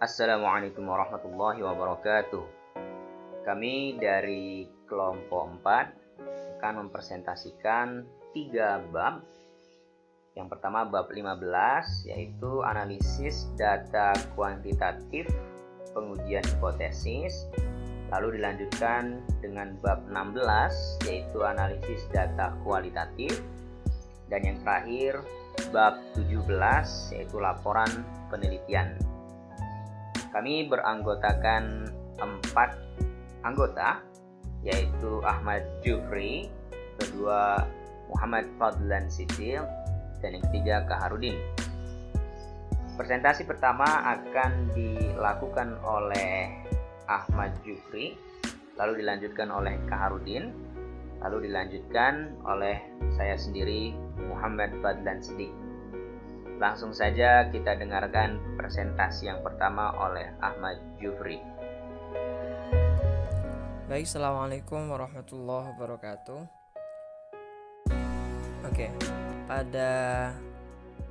Assalamualaikum warahmatullahi wabarakatuh. Kami dari kelompok 4 akan mempresentasikan 3 bab. Yang pertama bab 15, yaitu analisis data kuantitatif, pengujian hipotesis. Lalu dilanjutkan dengan bab 16, yaitu analisis data kualitatif. Dan yang terakhir bab 17, yaitu laporan penelitian. Kami beranggotakan 4 anggota, yaitu Ahmad Jufri, kedua Muhammad Fadlan Siddiq, dan yang ketiga Kaharudin. Presentasi pertama akan dilakukan oleh Ahmad Jufri, lalu dilanjutkan oleh Kaharudin, lalu dilanjutkan oleh saya sendiri, Muhammad Fadlan Siddiq. Langsung saja kita dengarkan presentasi yang pertama oleh Ahmad Jufri. Baik, Assalamualaikum warahmatullahi wabarakatuh. Oke, pada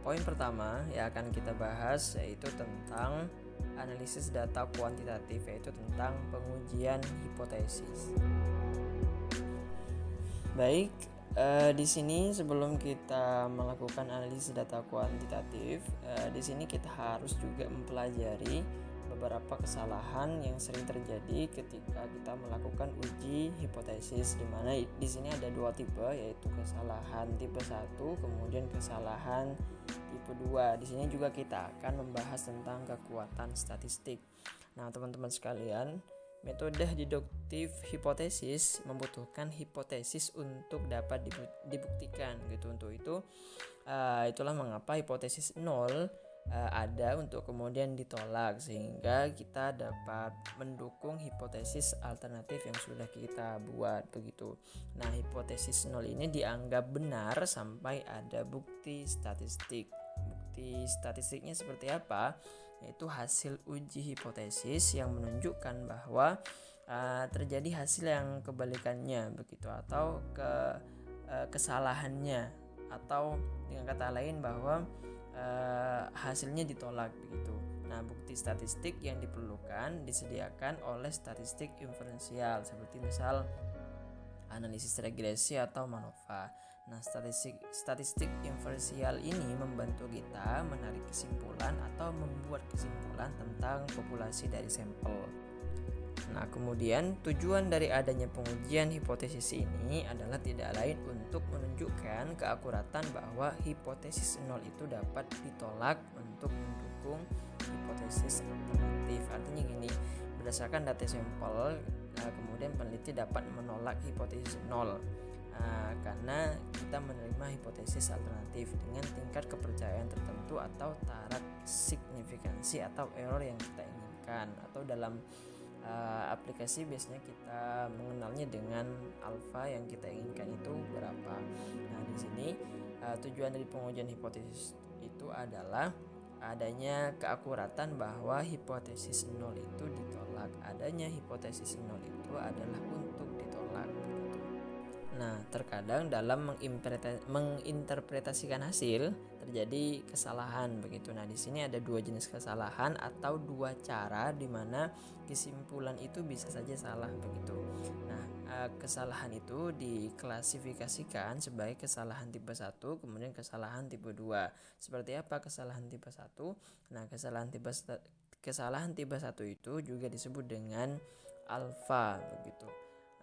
poin pertama yang akan kita bahas yaitu tentang analisis data kuantitatif, yaitu tentang pengujian hipotesis. Baik, di sini sebelum kita melakukan analisis data kuantitatif, di sini kita harus juga mempelajari beberapa kesalahan yang sering terjadi ketika kita melakukan uji hipotesis, di mana di sini ada 2 tipe, yaitu kesalahan tipe 1 kemudian kesalahan tipe 2. Di sini juga kita akan membahas tentang kekuatan statistik. Nah, teman-teman sekalian, metode deduktif hipotesis membutuhkan hipotesis untuk dapat dibuktikan gitu. Untuk itu itulah mengapa hipotesis 0 ada untuk kemudian ditolak, sehingga kita dapat mendukung hipotesis alternatif yang sudah kita buat begitu. Nah, hipotesis 0 ini dianggap benar sampai ada bukti statistik. Bukti statistiknya seperti apa? Yaitu hasil uji hipotesis yang menunjukkan bahwa terjadi hasil yang kebalikannya begitu, atau kesalahannya, atau dengan kata lain bahwa hasilnya ditolak begitu. Nah, bukti statistik yang diperlukan disediakan oleh statistik inferensial, seperti misal analisis regresi atau MANOVA. Nah, statistik inferensial ini membantu kita menarik kesimpulan atau membuat kesimpulan tentang populasi dari sampel. Nah, kemudian tujuan dari adanya pengujian hipotesis ini adalah tidak lain untuk menunjukkan keakuratan bahwa hipotesis 0 itu dapat ditolak untuk mendukung hipotesis alternatif. Artinya gini, berdasarkan data sampel, kemudian peneliti dapat menolak hipotesis 0 karena kita menerima hipotesis alternatif dengan tingkat kepercayaan tertentu atau taraf signifikansi atau error yang kita inginkan, atau dalam aplikasi biasanya kita mengenalnya dengan alfa yang kita inginkan itu berapa. Nah, di sini tujuan dari pengujian hipotesis itu adalah adanya keakuratan bahwa hipotesis 0 itu ditolak. Adanya hipotesis 0 itu adalah untuk ditolak. Nah, terkadang dalam menginterpretasikan hasil terjadi kesalahan begitu. Nah, di sini ada 2 jenis kesalahan atau 2 cara di mana kesimpulan itu bisa saja salah begitu. Nah, kesalahan itu diklasifikasikan sebagai kesalahan tipe 1 kemudian kesalahan tipe 2. Seperti apa kesalahan tipe 1? Nah, kesalahan tipe 1 itu juga disebut dengan alfa begitu.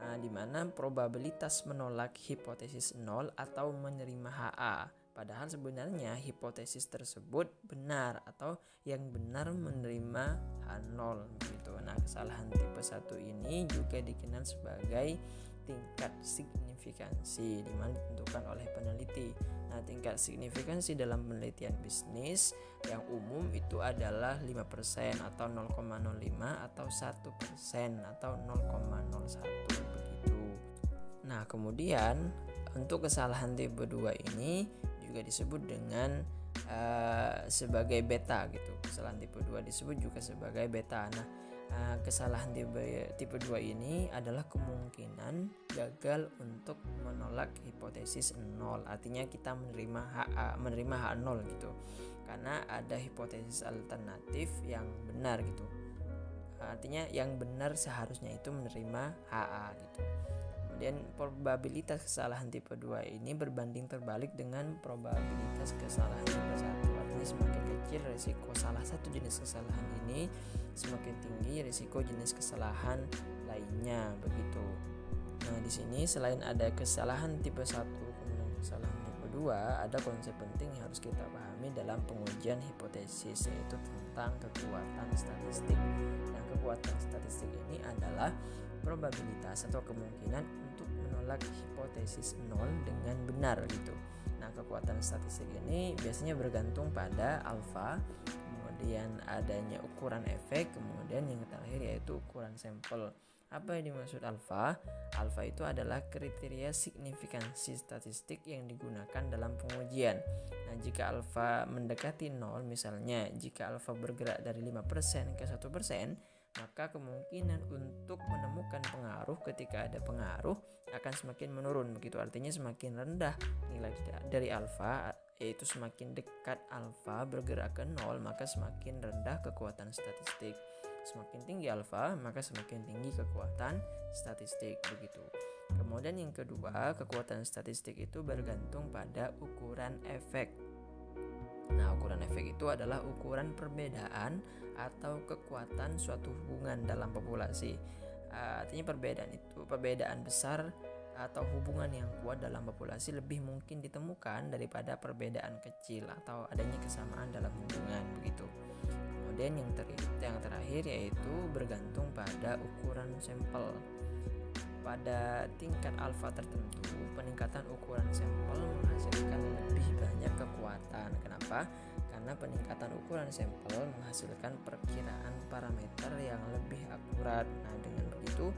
Di mana probabilitas menolak hipotesis 0 atau menerima HA, padahal sebenarnya hipotesis tersebut benar atau yang benar menerima H0 gitu. Nah, kesalahan tipe 1 ini juga dikenal sebagai tingkat signifikansi, di mana ditentukan oleh peneliti. Nah, tingkat signifikansi dalam penelitian bisnis yang umum itu adalah 5% atau 0,05 atau 1% atau 0,01 begitu. Nah, kemudian untuk kesalahan tipe 2 ini juga disebut dengan sebagai beta gitu. Kesalahan tipe 2 disebut juga sebagai beta. Nah, Kesalahan tipe 2 ini adalah kemungkinan gagal untuk menolak hipotesis nol. Artinya kita menerima H0 gitu. Karena ada hipotesis alternatif yang benar gitu. Artinya yang benar seharusnya itu menerima HA gitu. Kemudian probabilitas kesalahan tipe 2 ini berbanding terbalik dengan probabilitas kesalahan tipe 1. Artinya semakin kecil risiko salah satu jenis kesalahan ini, semakin tinggi risiko jenis kesalahan lainnya begitu. Nah, di sini selain ada kesalahan tipe 1 kemudian kesalahan tipe 2, ada konsep penting yang harus kita pahami dalam pengujian hipotesis, yaitu tentang kekuatan statistik. Nah, kekuatan statistik ini adalah probabilitas atau kemungkinan untuk menolak hipotesis nol dengan benar gitu. Nah, kekuatan statistik ini biasanya bergantung pada alfa, kemudian adanya ukuran efek, kemudian yang terakhir yaitu ukuran sampel. Apa yang dimaksud alfa? Alfa itu adalah kriteria signifikansi statistik yang digunakan dalam pengujian. Nah, jika alfa mendekati 0, misalnya jika alfa bergerak dari 5% ke 1%, maka kemungkinan untuk menemukan pengaruh ketika ada pengaruh akan semakin menurun begitu. Artinya semakin rendah nilai dari alfa, yaitu semakin dekat alfa bergerak ke 0, maka semakin rendah kekuatan statistik. Semakin tinggi alfa, maka semakin tinggi kekuatan statistik begitu. Kemudian yang kedua, kekuatan statistik itu bergantung pada ukuran efek. Nah, ukuran efek itu adalah ukuran perbedaan atau kekuatan suatu hubungan dalam populasi. Artinya perbedaan besar atau hubungan yang kuat dalam populasi lebih mungkin ditemukan daripada perbedaan kecil atau adanya kesamaan dalam hubungan begitu. Kemudian yang terakhir yaitu bergantung pada ukuran sampel. Pada tingkat alfa tertentu, peningkatan ukuran sampel menghasilkan lebih banyak kekuatan. Kenapa? Karena peningkatan ukuran sampel menghasilkan perkiraan parameter yang lebih akurat. Nah, dengan begitu,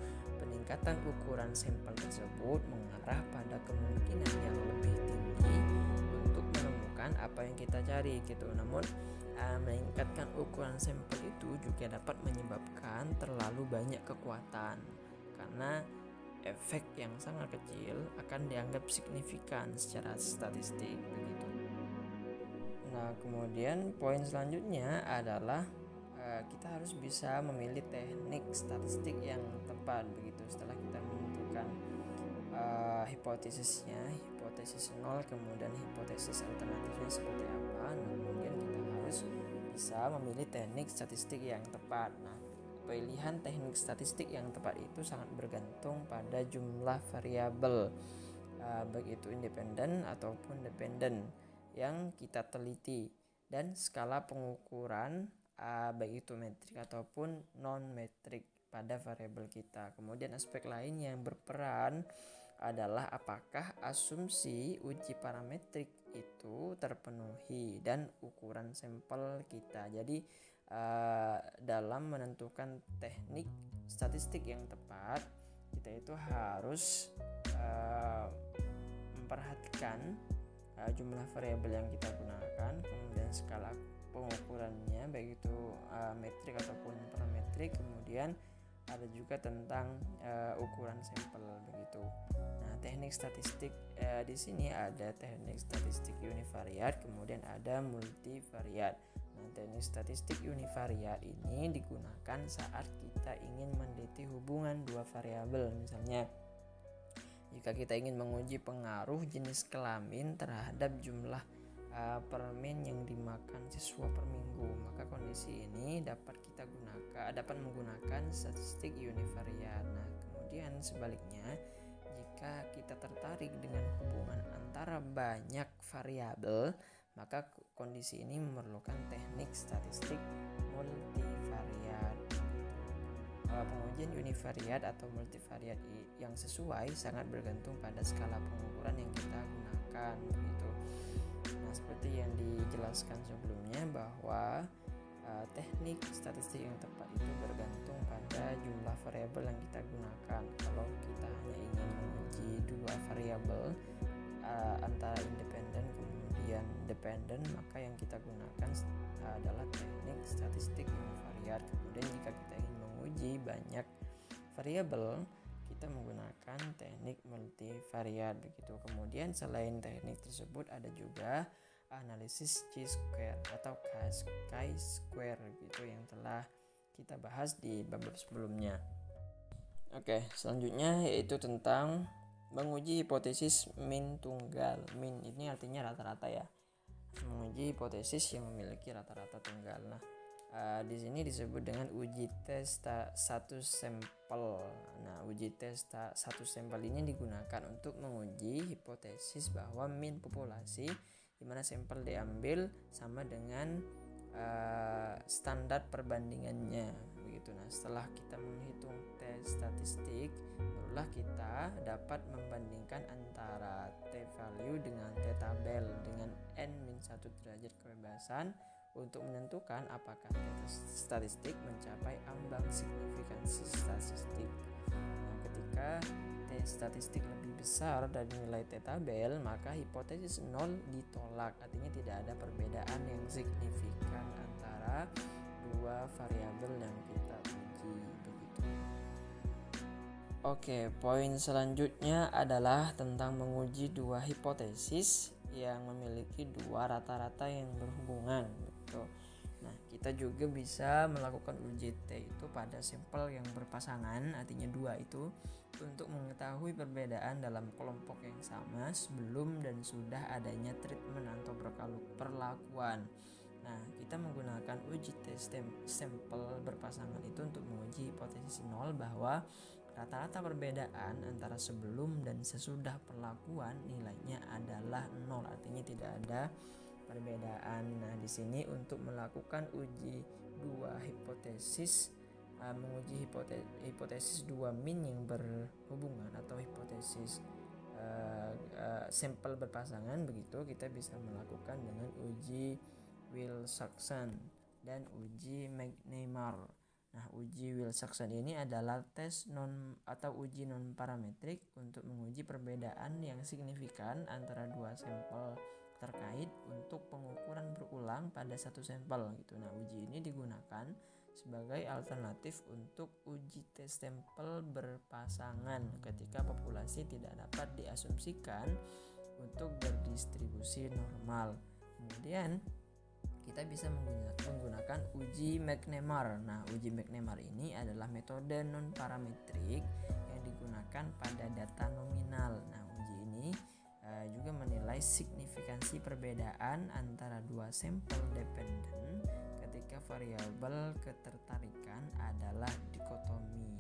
peningkatan ukuran sampel tersebut mengarah pada kemungkinan yang lebih tinggi untuk menemukan apa yang kita cari gitu. Namun, meningkatkan ukuran sampel itu juga dapat menyebabkan terlalu banyak kekuatan, karena efek yang sangat kecil akan dianggap signifikan secara statistik begitu. Nah, kemudian poin selanjutnya adalah kita harus bisa memilih teknik statistik yang tepat begitu. Setelah kita menentukan hipotesisnya, hipotesis nol, kemudian hipotesis alternatifnya seperti apa, nah, kemudian kita harus bisa memilih teknik statistik yang tepat. Nah, pilihan teknik statistik yang tepat itu sangat bergantung pada jumlah variabel, baik itu independen ataupun dependen yang kita teliti, dan skala pengukuran baik itu metrik ataupun non metrik pada variabel kita. Kemudian aspek lain yang berperan adalah apakah asumsi uji parametrik itu terpenuhi dan ukuran sampel kita. Jadi dalam menentukan teknik statistik yang tepat, kita itu harus memperhatikan jumlah variabel yang kita gunakan, kemudian skala pengukurannya baik itu metrik ataupun parametrik, kemudian ada juga tentang ukuran sampel begitu. Nah, teknik statistik di sini ada teknik statistik univariat, kemudian ada multivariat. Nah, teknik statistik univariat ini digunakan saat kita ingin meneliti hubungan dua variabel. Misalnya, jika kita ingin menguji pengaruh jenis kelamin terhadap jumlah permen yang dimakan siswa per minggu, maka kondisi ini dapat menggunakan statistik univariat. Nah, kemudian sebaliknya, jika kita tertarik dengan hubungan antara banyak variabel, maka kondisi ini memerlukan teknik statistik multivariat. Pengujian univariat atau multivariat yang sesuai sangat bergantung pada skala pengukuran yang kita gunakan begitu. Nah, seperti yang dijelaskan sebelumnya bahwa teknik statistik yang tepat itu bergantung pada jumlah variabel yang kita gunakan. Kalau kita hanya ingin menguji dua variabel antara independen kemudian dependen, maka yang kita gunakan adalah teknik statistik univariat. Kemudian jika kita ingin menguji menguji banyak variabel, kita menggunakan teknik multivariat begitu. Kemudian selain teknik tersebut ada juga analisis chi-square atau chi-square gitu yang telah kita bahas di bab sebelumnya. Oke, selanjutnya yaitu tentang menguji hipotesis min tunggal. Min ini artinya rata-rata ya. Menguji hipotesis yang memiliki rata-rata tunggal. Nah, di sini disebut dengan uji tes satu sampel. Nah, uji tes satu sampel ini digunakan untuk menguji hipotesis bahwa min populasi di mana sampel diambil sama dengan standar perbandingannya begitu. Nah, setelah kita menghitung tes statistik, barulah kita dapat membandingkan antara t-value dengan t-tabel dengan n-1 derajat kebebasan untuk menentukan apakah tes statistik mencapai ambang signifikansi statistik. Nah, ketika tes statistik lebih besar dari nilai t-tabel, maka hipotesis 0 ditolak, artinya tidak ada perbedaan yang signifikan antara dua variabel yang kita uji begitu. Oke, poin selanjutnya adalah tentang menguji dua hipotesis yang memiliki dua rata-rata yang berhubungan begitu. Nah, kita juga bisa melakukan uji T itu pada sampel yang berpasangan, artinya dua itu, untuk mengetahui perbedaan dalam kelompok yang sama sebelum dan sudah adanya treatment atau perlakuan. Nah, kita menggunakan uji tes sampel berpasangan itu untuk menguji hipotesis 0 bahwa rata-rata perbedaan antara sebelum dan sesudah perlakuan nilainya adalah 0, artinya tidak ada perbedaan. Nah, di sini untuk melakukan uji dua hipotesis, menguji hipotesis dua min yang berhubungan atau hipotesis sampel berpasangan begitu, kita bisa melakukan dengan uji Wilcoxon dan uji McNemar. Nah, uji Wilcoxon ini adalah tes uji non parametrik untuk menguji perbedaan yang signifikan antara dua sampel terkait untuk pengukuran berulang pada satu sampel gitu. Nah, uji ini digunakan sebagai alternatif untuk uji tes sampel berpasangan ketika populasi tidak dapat diasumsikan untuk berdistribusi normal. Kemudian kita bisa menggunakan uji McNemar. Nah, uji McNemar ini adalah metode non parametrik yang digunakan pada data nominal. Nah, uji ini juga menilai signifikansi perbedaan antara dua sampel dependen ketika variabel ketertarikan adalah dikotomi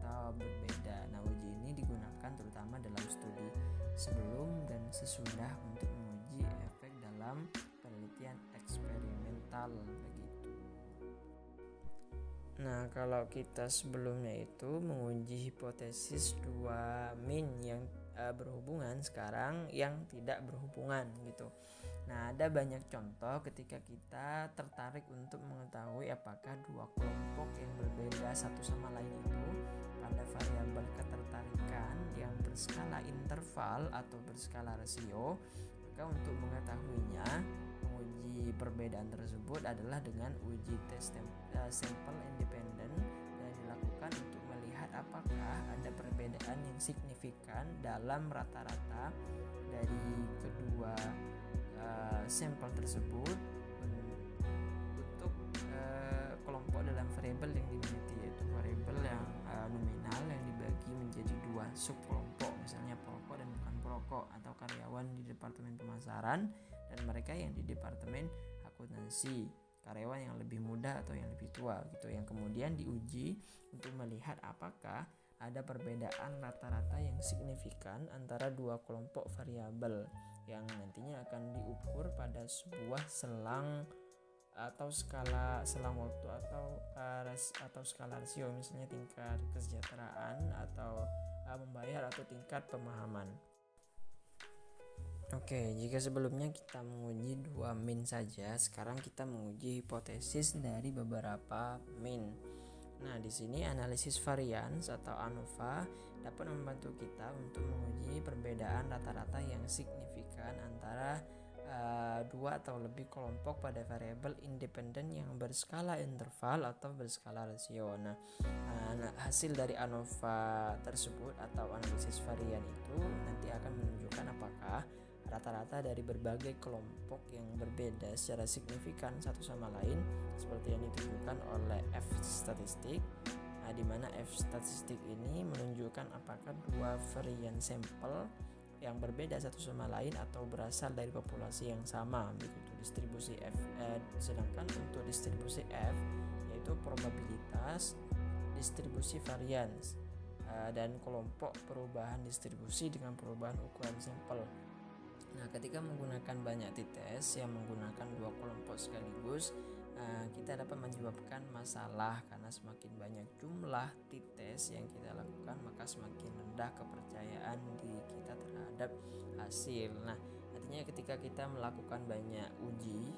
atau berbeda. Nah, uji ini digunakan terutama dalam studi sebelum dan sesudah untuk menguji efek dalam penelitian eksperimental begitu. Nah, kalau kita sebelumnya itu menguji hipotesis dua min yang berhubungan, sekarang yang tidak berhubungan gitu. Nah, ada banyak contoh ketika kita tertarik untuk mengetahui apakah dua kelompok yang berbeda satu sama lain itu pada variabel ketertarikan yang berskala interval atau berskala rasio. Maka untuk mengetahuinya, menguji perbedaan tersebut adalah dengan uji tes sampel independen yang dilakukan untuk melihat apakah ada perbedaan yang signifikan dalam rata-rata dari kedua sampel tersebut untuk kelompok dalam variabel yang dimiliki, yaitu variabel yang nominal yang dibagi menjadi dua subkelompok, misalnya perokok dan bukan perokok, atau karyawan di departemen pemasaran dan mereka yang di departemen akuntansi, karyawan yang lebih muda atau yang lebih tua gitu, yang kemudian diuji untuk melihat apakah ada perbedaan rata-rata yang signifikan antara dua kelompok variabel yang nantinya akan diukur pada sebuah selang atau selang waktu atau skala rasio, misalnya tingkat kesejahteraan atau membayar atau tingkat pemahaman. Oke, jika sebelumnya kita menguji dua min saja, sekarang kita menguji hipotesis dari beberapa min. Nah, di sini analisis varians atau ANOVA dapat membantu kita untuk menguji perbedaan rata-rata yang signifikan antara dua atau lebih kelompok pada variabel independen yang berskala interval atau berskala rasio. Nah, hasil dari ANOVA tersebut atau analisis varian itu nanti akan menunjukkan apakah rata-rata dari berbagai kelompok yang berbeda secara signifikan satu sama lain seperti yang ditunjukkan oleh F statistik, di mana F statistik ini menunjukkan apakah dua varian sampel yang berbeda satu sama lain atau berasal dari populasi yang sama, begitu distribusi F. Sedangkan untuk distribusi F yaitu probabilitas distribusi varians dan kelompok perubahan distribusi dengan perubahan ukuran sampel. Nah, ketika menggunakan banyak t-test yang menggunakan dua kelompok sekaligus, kita dapat menyebabkan masalah karena semakin banyak jumlah t-test yang kita lakukan maka semakin rendah kepercayaan diri kita terhadap hasil. Nah, artinya ketika kita melakukan banyak uji,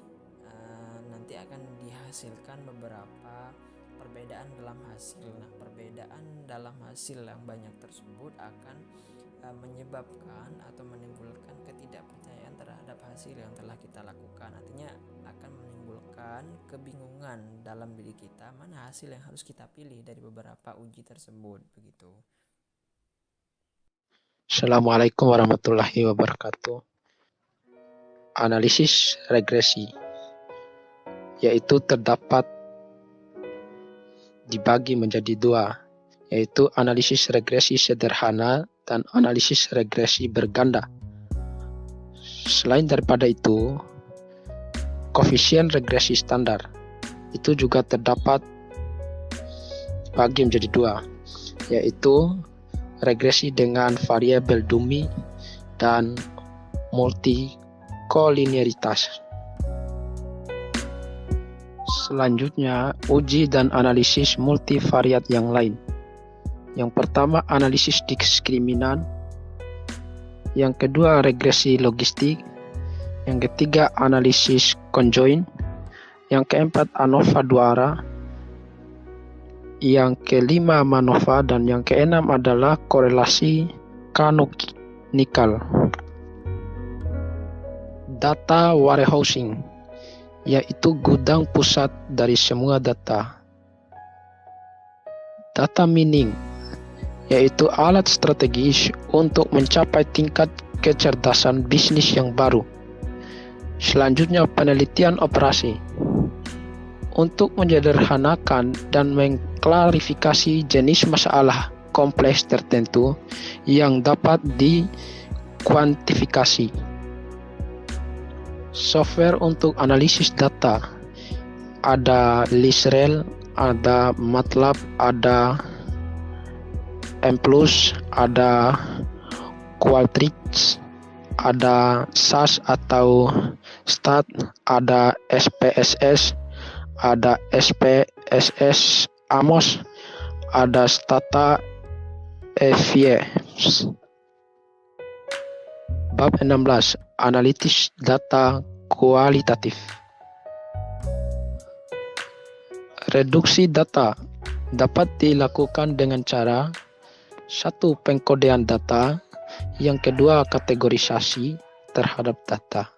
nanti akan dihasilkan beberapa perbedaan dalam hasil. Nah, perbedaan dalam hasil yang banyak tersebut akan menyebabkan atau menimbulkan ketidakpercayaan terhadap hasil yang telah kita lakukan. Artinya akan menimbulkan kebingungan dalam diri kita mana hasil yang harus kita pilih dari beberapa uji tersebut, begitu. Assalamualaikum warahmatullahi wabarakatuh. Analisis regresi yaitu terdapat dibagi menjadi dua, yaitu analisis regresi sederhana dan analisis regresi berganda. Selain daripada itu, koefisien regresi standar itu juga terdapat dibagi menjadi dua, yaitu regresi dengan variabel dummy dan multikolinearitas. Selanjutnya, uji dan analisis multivariat yang lain. Yang pertama, analisis diskriminan. Yang kedua, regresi logistik. Yang ketiga, analisis conjoint. Yang keempat, ANOVA dua arah. Yang kelima, MANOVA. Dan yang keenam adalah korelasi kanonikal. Data warehousing, yaitu gudang pusat dari semua data. Data mining, yaitu alat strategis untuk mencapai tingkat kecerdasan bisnis yang baru. Selanjutnya, penelitian operasi untuk menyederhanakan dan mengklarifikasi jenis masalah kompleks tertentu yang dapat dikuantifikasi. Software untuk analisis data, ada Lisrel, ada MATLAB, ada M+, ada Qualtrics, ada SAS atau STAT, ada SPSS, ada SPSS Amos, ada Stata EVS. Bab 16, analitis data kualitatif. Reduksi data dapat dilakukan dengan cara: 1. Pengkodean data. Yang kedua, kategorisasi terhadap data.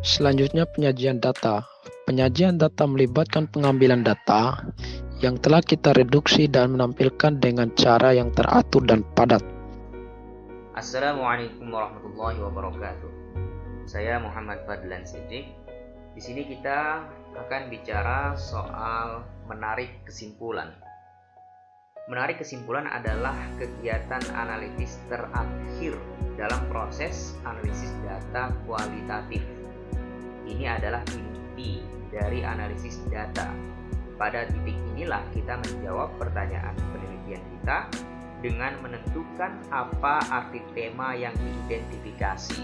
Selanjutnya, penyajian data. Penyajian data melibatkan pengambilan data yang telah kita reduksi dan menampilkan dengan cara yang teratur dan padat. Assalamualaikum warahmatullahi wabarakatuh. Saya Muhammad Fadlan Siddiq. Di sini kita akan bicara soal menarik kesimpulan. Menarik kesimpulan adalah kegiatan analitis terakhir dalam proses analisis data kualitatif. Ini adalah inti dari analisis data. Pada titik inilah kita menjawab pertanyaan penelitian kita dengan menentukan apa arti tema yang diidentifikasi.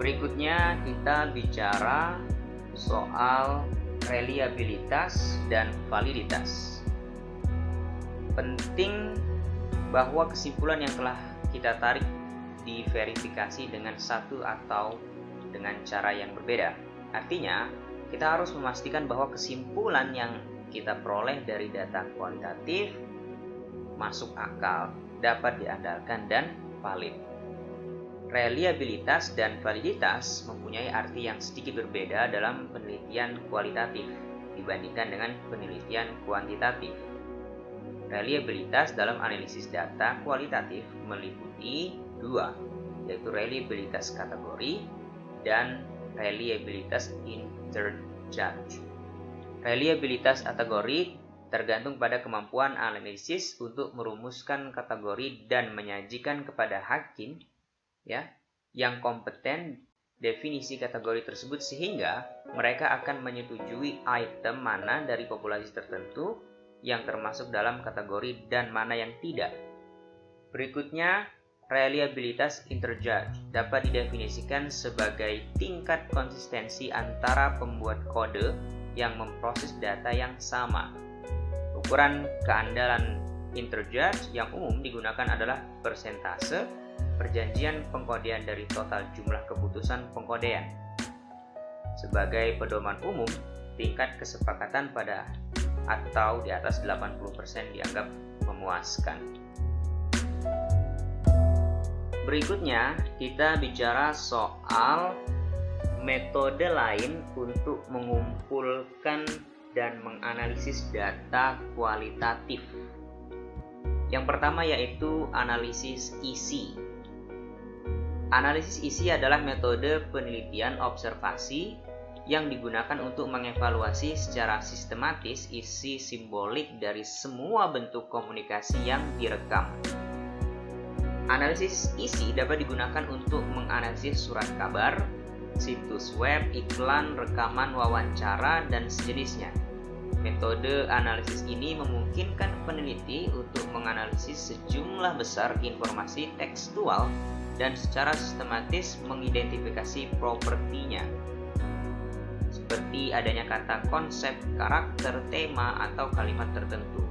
Berikutnya kita bicara soal reliabilitas dan validitas. Penting bahwa kesimpulan yang telah kita tarik diverifikasi dengan satu atau dengan cara yang berbeda. Artinya, kita harus memastikan bahwa kesimpulan yang kita peroleh dari data kualitatif masuk akal, dapat diandalkan dan valid. reliabilitas dan validitas mempunyai arti yang sedikit berbeda dalam penelitian kualitatif dibandingkan dengan penelitian kuantitatif. Reliabilitas dalam analisis data kualitatif meliputi dua, yaitu reliabilitas kategori dan reliabilitas interjudge. Reliabilitas kategori tergantung pada kemampuan analisis untuk merumuskan kategori dan menyajikan kepada hakim yang kompeten definisi kategori tersebut, sehingga mereka akan menyetujui item mana dari populasi tertentu yang termasuk dalam kategori dan mana yang tidak. Berikutnya, reliabilitas interjudge dapat didefinisikan sebagai tingkat konsistensi antara pembuat kode yang memproses data yang sama. Ukuran keandalan interjudge yang umum digunakan adalah persentase perjanjian pengkodean dari total jumlah keputusan pengkodean. Sebagai pedoman umum, tingkat kesepakatan pada atau di atas 80% dianggap memuaskan. Berikutnya, kita bicara soal metode lain untuk mengumpulkan dan menganalisis data kualitatif. Yang pertama yaitu analisis isi. Analisis isi adalah metode penelitian observasi yang digunakan untuk mengevaluasi secara sistematis isi simbolik dari semua bentuk komunikasi yang direkam. Analisis isi dapat digunakan untuk menganalisis surat kabar, situs web, iklan, rekaman wawancara, dan sejenisnya. Metode analisis ini memungkinkan peneliti untuk menganalisis sejumlah besar informasi tekstual dan secara sistematis mengidentifikasi propertinya, seperti adanya kata, konsep, karakter, tema, atau kalimat tertentu.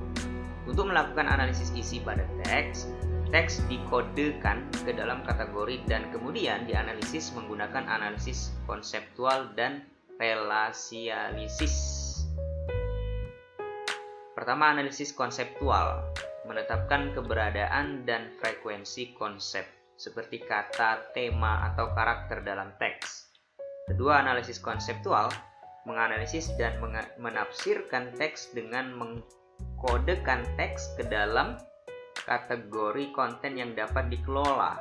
Untuk melakukan analisis isi pada teks dikodekan ke dalam kategori dan kemudian dianalisis menggunakan analisis konseptual dan relasialisis. Pertama, analisis konseptual menetapkan keberadaan dan frekuensi konsep seperti kata, tema, atau karakter dalam teks. Kedua, analisis konseptual menganalisis dan menafsirkan teks dengan mengkodekan teks ke dalam kategori konten yang dapat dikelola.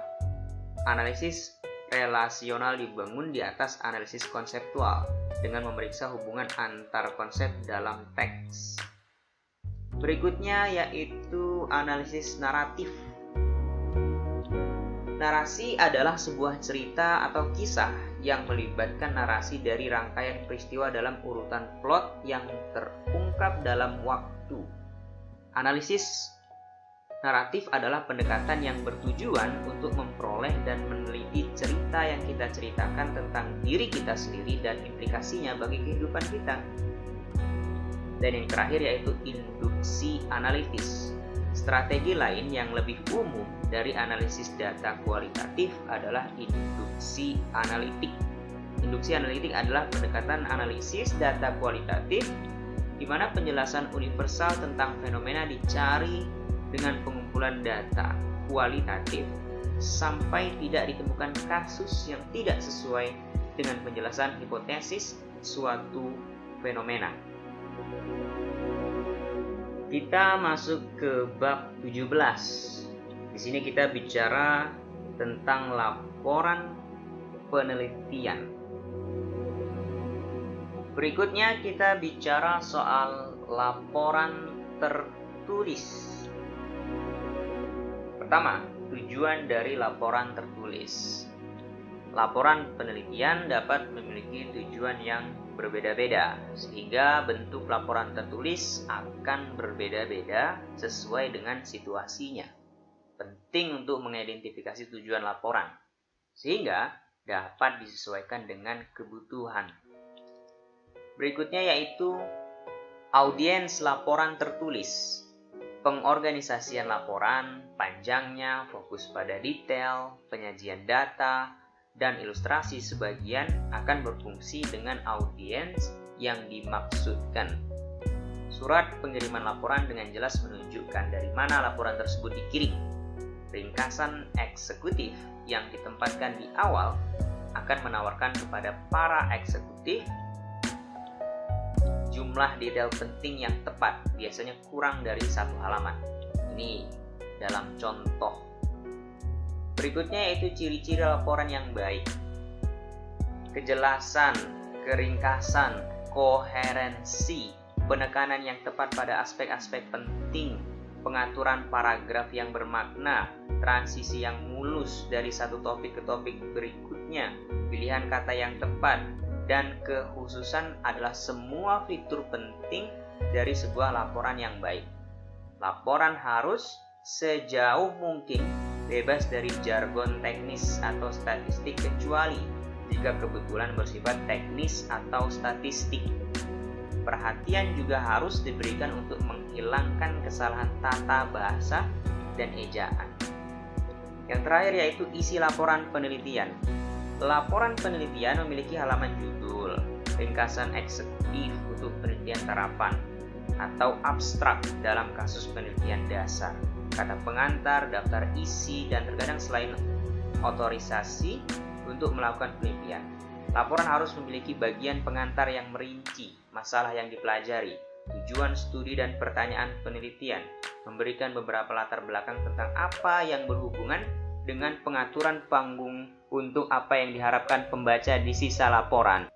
Analisis relasional dibangun di atas analisis konseptual dengan memeriksa hubungan antar konsep dalam teks. Berikutnya yaitu analisis naratif. Narasi adalah sebuah cerita atau kisah yang melibatkan narasi dari rangkaian peristiwa dalam urutan plot yang terungkap dalam waktu. Analisis naratif adalah pendekatan yang bertujuan untuk memperoleh dan meneliti cerita yang kita ceritakan tentang diri kita sendiri dan implikasinya bagi kehidupan kita. Dan yang terakhir yaitu induksi analitis. Strategi lain yang lebih umum dari analisis data kualitatif adalah induksi analitik. Induksi analitik adalah pendekatan analisis data kualitatif di mana penjelasan universal tentang fenomena dicari dengan pengumpulan data kualitatif sampai tidak ditemukan kasus yang tidak sesuai dengan penjelasan hipotesis suatu fenomena. Kita masuk ke bab 17. Di sini kita bicara tentang laporan penelitian. Berikutnya kita bicara soal laporan tertulis. Pertama, tujuan dari laporan tertulis. Laporan penelitian dapat memiliki tujuan yang berbeda-beda, sehingga bentuk laporan tertulis akan berbeda-beda sesuai dengan situasinya. Penting untuk mengidentifikasi tujuan laporan, sehingga dapat disesuaikan dengan kebutuhan. Berikutnya yaitu audiens laporan tertulis. Pengorganisasian laporan, panjangnya, fokus pada detail, penyajian data, dan ilustrasi sebagian akan berfungsi dengan audiens yang dimaksudkan. Surat pengiriman laporan dengan jelas menunjukkan dari mana laporan tersebut dikirim. Ringkasan eksekutif yang ditempatkan di awal akan menawarkan kepada para eksekutif jumlah detail penting yang tepat, biasanya kurang dari 1 halaman. Ini dalam contoh. Berikutnya yaitu ciri-ciri laporan yang baik. Kejelasan, keringkasan, koherensi, penekanan yang tepat pada aspek-aspek penting, pengaturan paragraf yang bermakna, transisi yang mulus dari satu topik ke topik berikutnya, pilihan kata yang tepat, dan kekhususan adalah semua fitur penting dari sebuah laporan yang baik. Laporan harus sejauh mungkin bebas dari jargon teknis atau statistik kecuali jika kebetulan bersifat teknis atau statistik. Perhatian juga harus diberikan untuk menghilangkan kesalahan tata bahasa dan ejaan. Yang terakhir yaitu isi laporan penelitian. Laporan penelitian memiliki halaman judul, ringkasan eksekutif untuk penelitian terapan, atau abstrak dalam kasus penelitian dasar, kata pengantar, daftar isi, dan terkadang selain otorisasi untuk melakukan penelitian. Laporan harus memiliki bagian pengantar yang merinci masalah yang dipelajari, tujuan studi dan pertanyaan penelitian, memberikan beberapa latar belakang tentang apa yang berhubungan dengan pengaturan panggung untuk apa yang diharapkan pembaca di sisa laporan.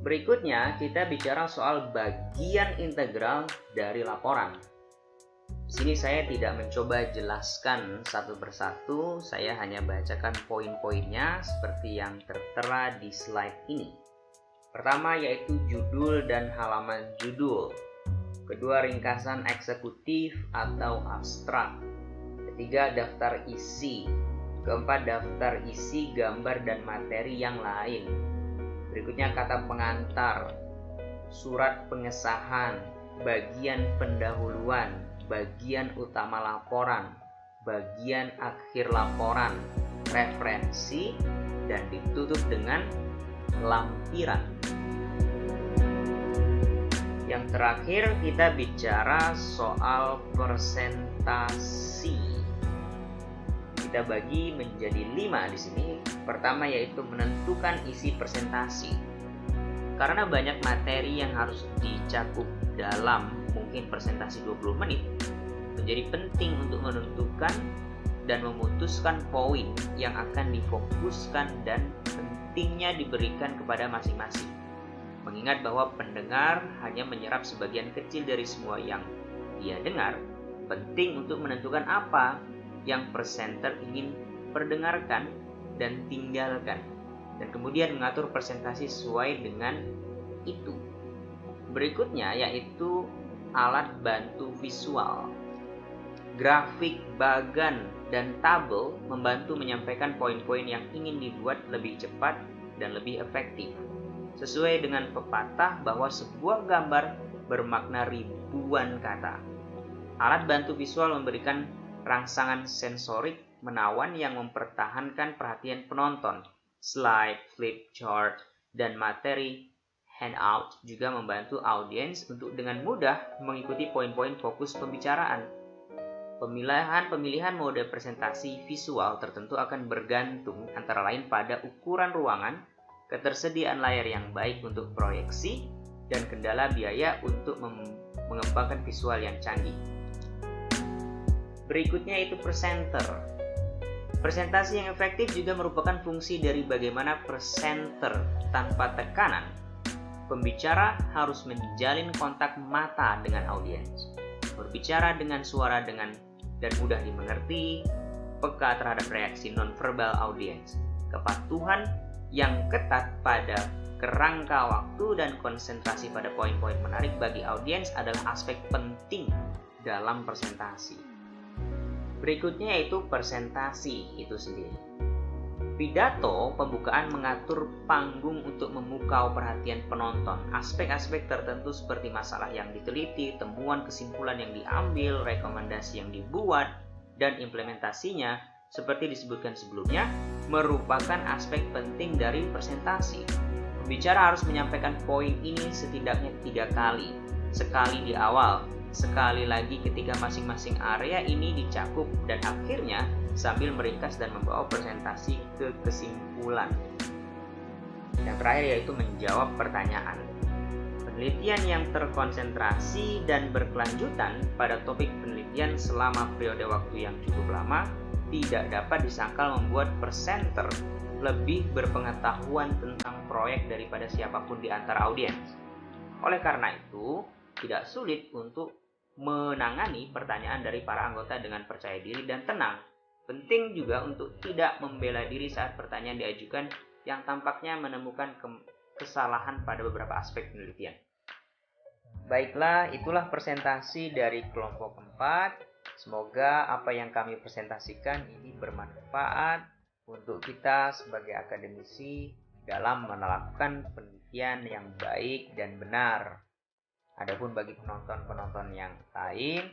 Berikutnya, kita bicara soal bagian integral dari laporan. Di sini saya tidak mencoba jelaskan satu persatu, saya hanya bacakan poin-poinnya seperti yang tertera di slide ini. Pertama yaitu judul dan halaman judul. Kedua, ringkasan eksekutif atau abstrak. Ketiga, daftar isi. Keempat, daftar isi, gambar, dan materi yang lain. Berikutnya kata pengantar, surat pengesahan, bagian pendahuluan, bagian utama laporan, bagian akhir laporan, referensi, dan ditutup dengan lampiran. Yang terakhir kita bicara soal presentasi. Kita bagi menjadi 5 di sini. Pertama yaitu menentukan isi presentasi. Karena banyak materi yang harus dicakup dalam mungkin presentasi 20 menit, menjadi penting untuk menentukan dan memutuskan poin yang akan difokuskan dan pentingnya diberikan kepada masing-masing. Mengingat bahwa pendengar hanya menyerap sebagian kecil dari semua yang dia dengar, penting untuk menentukan apa yang presenter ingin perdengarkan dan tinggalkan, dan kemudian mengatur presentasi sesuai dengan itu. Berikutnya yaitu alat bantu visual. Grafik, bagan, dan tabel membantu menyampaikan poin-poin yang ingin dibuat lebih cepat dan lebih efektif. Sesuai dengan pepatah bahwa sebuah gambar bermakna ribuan kata. Alat bantu visual memberikan rangsangan sensorik menawan yang mempertahankan perhatian penonton. Slide, flip chart, dan materi handout juga membantu audiens untuk dengan mudah mengikuti poin-poin fokus pembicaraan. Pemilihan mode presentasi visual tertentu akan bergantung antara lain pada ukuran ruangan, ketersediaan layar yang baik untuk proyeksi, dan kendala biaya untuk mengembangkan visual yang canggih. Berikutnya itu presenter. Presentasi yang efektif juga merupakan fungsi dari bagaimana presenter tanpa tekanan. Pembicara harus menjalin kontak mata dengan audiens, berbicara dengan suara dan mudah dimengerti, peka terhadap reaksi nonverbal audiens, kepatuhan yang ketat pada kerangka waktu, dan konsentrasi pada poin-poin menarik bagi audiens adalah aspek penting dalam presentasi. Berikutnya yaitu presentasi itu sendiri. Pidato pembukaan mengatur panggung untuk memukau perhatian penonton. Aspek-aspek tertentu seperti masalah yang diteliti, temuan kesimpulan yang diambil, rekomendasi yang dibuat, dan implementasinya seperti disebutkan sebelumnya merupakan aspek penting dari presentasi. Pembicara harus menyampaikan poin ini setidaknya 3 kali. Sekali di awal, sekali lagi ketika masing-masing area ini dicakup, dan akhirnya sambil meringkas dan membawa presentasi ke kesimpulan. Yang terakhir yaitu menjawab pertanyaan. Penelitian yang terkonsentrasi dan berkelanjutan pada topik penelitian selama periode waktu yang cukup lama tidak dapat disangkal membuat presenter lebih berpengetahuan tentang proyek daripada siapapun di antara audiens. Oleh karena itu, tidak sulit untuk menangani pertanyaan dari para anggota dengan percaya diri dan tenang. Penting juga untuk tidak membela diri saat pertanyaan diajukan yang tampaknya menemukan kesalahan pada beberapa aspek penelitian. Baiklah, itulah presentasi dari kelompok 4. Semoga apa yang kami presentasikan ini bermanfaat untuk kita sebagai akademisi dalam melakukan penelitian yang baik dan benar. Adapun bagi penonton-penonton yang lain,